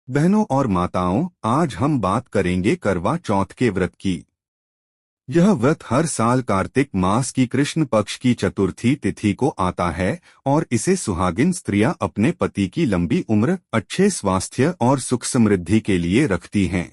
बहनों और माताओं, आज हम बात करेंगे करवा चौथ के व्रत की। यह व्रत हर साल कार्तिक मास की कृष्ण पक्ष की चतुर्थी तिथि को आता है और इसे सुहागिन स्त्रियां अपने पति की लंबी उम्र, अच्छे स्वास्थ्य और सुख समृद्धि के लिए रखती हैं।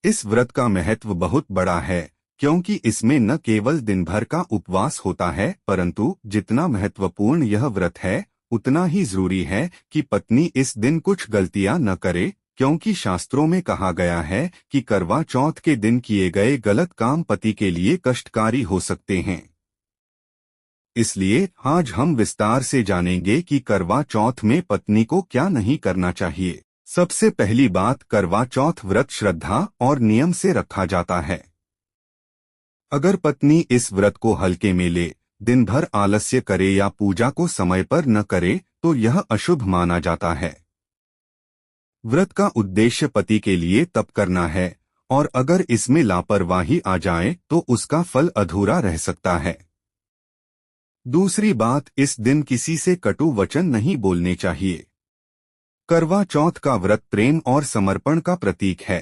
इस व्रत का महत्व बहुत बड़ा है, क्योंकि इसमें न केवल दिन भर का उपवास होता है, परंतु जितना महत्वपूर्ण यह व्रत है, उतना ही जरूरी है कि पत्नी इस दिन कुछ गलतियां न करे, क्योंकि शास्त्रों में कहा गया है कि करवा चौथ के दिन किए गए गलत काम पति के लिए कष्टकारी हो सकते हैं। इसलिए आज हम विस्तार से जानेंगे कि करवा चौथ में पत्नी को क्या नहीं करना चाहिए। सबसे पहली बात, करवा चौथ व्रत श्रद्धा और नियम से रखा जाता है। अगर पत्नी इस व्रत को हल्के में ले, दिन भर आलस्य करे या पूजा को समय पर न करे, तो यह अशुभ माना जाता है। व्रत का उद्देश्य पति के लिए तप करना है, और अगर इसमें लापरवाही आ जाए तो उसका फल अधूरा रह सकता है। दूसरी बात, इस दिन किसी से कटु वचन नहीं बोलने चाहिए। करवा चौथ का व्रत प्रेम और समर्पण का प्रतीक है।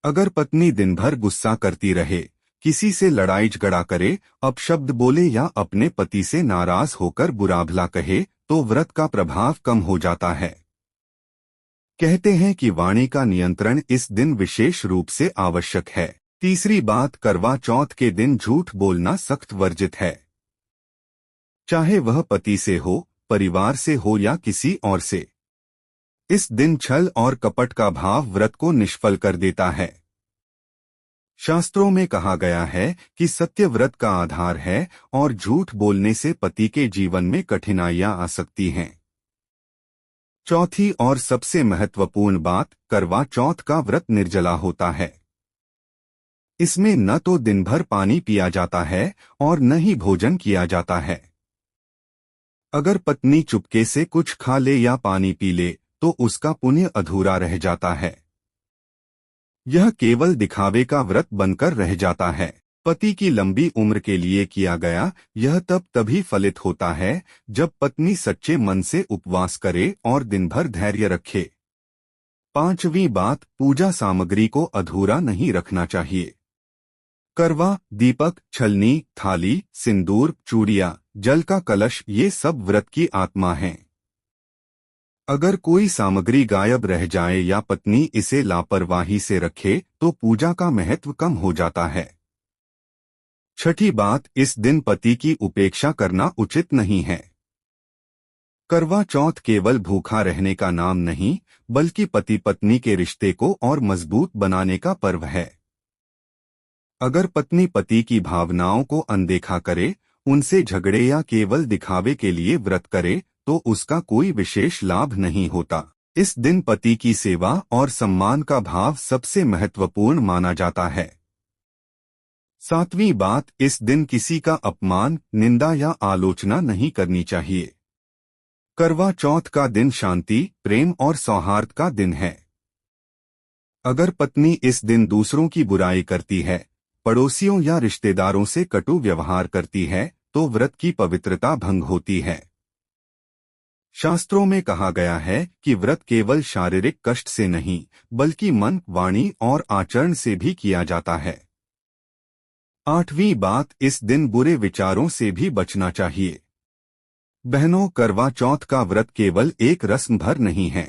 अगर पत्नी दिन भर गुस्सा करती रहे, किसी से लड़ाई झगड़ा करे, अपशब्द बोले या अपने पति से नाराज होकर बुरा भला कहे, तो व्रत का प्रभाव कम हो जाता है। कहते हैं कि वाणी का नियंत्रण इस दिन विशेष रूप से आवश्यक है। तीसरी बात, करवा चौथ के दिन झूठ बोलना सख्त वर्जित है। चाहे वह पति से हो, परिवार से हो या किसी और से। इस दिन छल और कपट का भाव व्रत को निष्फल कर देता है। शास्त्रों में कहा गया है कि सत्य व्रत का आधार है और झूठ बोलने से पति के जीवन में कठिनाइयां आ सकती हैं। चौथी और सबसे महत्वपूर्ण बात, करवा चौथ का व्रत निर्जला होता है। इसमें न तो दिन भर पानी पिया जाता है और न ही भोजन किया जाता है। अगर पत्नी चुपके से कुछ खा ले या पानी पी ले, तो उसका पुण्य अधूरा रह जाता है। यह केवल दिखावे का व्रत बनकर रह जाता है। पति की लंबी उम्र के लिए किया गया यह तब तभी फलित होता है जब पत्नी सच्चे मन से उपवास करे और दिन भर धैर्य रखे। पांचवी बात, पूजा सामग्री को अधूरा नहीं रखना चाहिए। करवा, दीपक, छलनी, थाली, सिंदूर, चूड़ियाँ, जल का कलश, ये सब व्रत की आत्मा हैं। अगर कोई सामग्री गायब रह जाए या पत्नी इसे लापरवाही से रखे, तो पूजा का महत्व कम हो जाता है। छठी बात, इस दिन पति की उपेक्षा करना उचित नहीं है। करवा चौथ केवल भूखा रहने का नाम नहीं, बल्कि पति पत्नी के रिश्ते को और मजबूत बनाने का पर्व है। अगर पत्नी पति की भावनाओं को अनदेखा करे, उनसे झगड़े या केवल दिखावे के लिए व्रत करे, तो उसका कोई विशेष लाभ नहीं होता। इस दिन पति की सेवा और सम्मान का भाव सबसे महत्वपूर्ण माना जाता है। सातवीं बात, इस दिन किसी का अपमान, निंदा या आलोचना नहीं करनी चाहिए। करवा चौथ का दिन शांति, प्रेम और सौहार्द का दिन है। अगर पत्नी इस दिन दूसरों की बुराई करती है, पड़ोसियों या रिश्तेदारों से कटु व्यवहार करती है, तो व्रत की पवित्रता भंग होती है। शास्त्रों में कहा गया है कि व्रत केवल शारीरिक कष्ट से नहीं, बल्कि मन, वाणी और आचरण से भी किया जाता है। आठवीं बात, इस दिन बुरे विचारों से भी बचना चाहिए। बहनों, करवा चौथ का व्रत केवल एक रस्म भर नहीं है।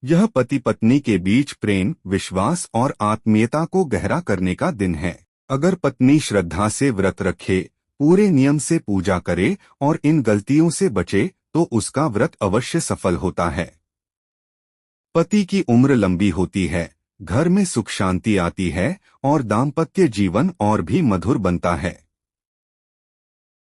यह पति पत्नी के बीच प्रेम, विश्वास और आत्मीयता को गहरा करने का दिन है। अगर पत्नी श्रद्धा से व्रत रखे, पूरे नियम से पूजा करे और इन गलतियों से बचे, तो उसका व्रत अवश्य सफल होता है। पति की उम्र लंबी होती है, घर में सुख शांति आती है और दाम्पत्य जीवन और भी मधुर बनता है।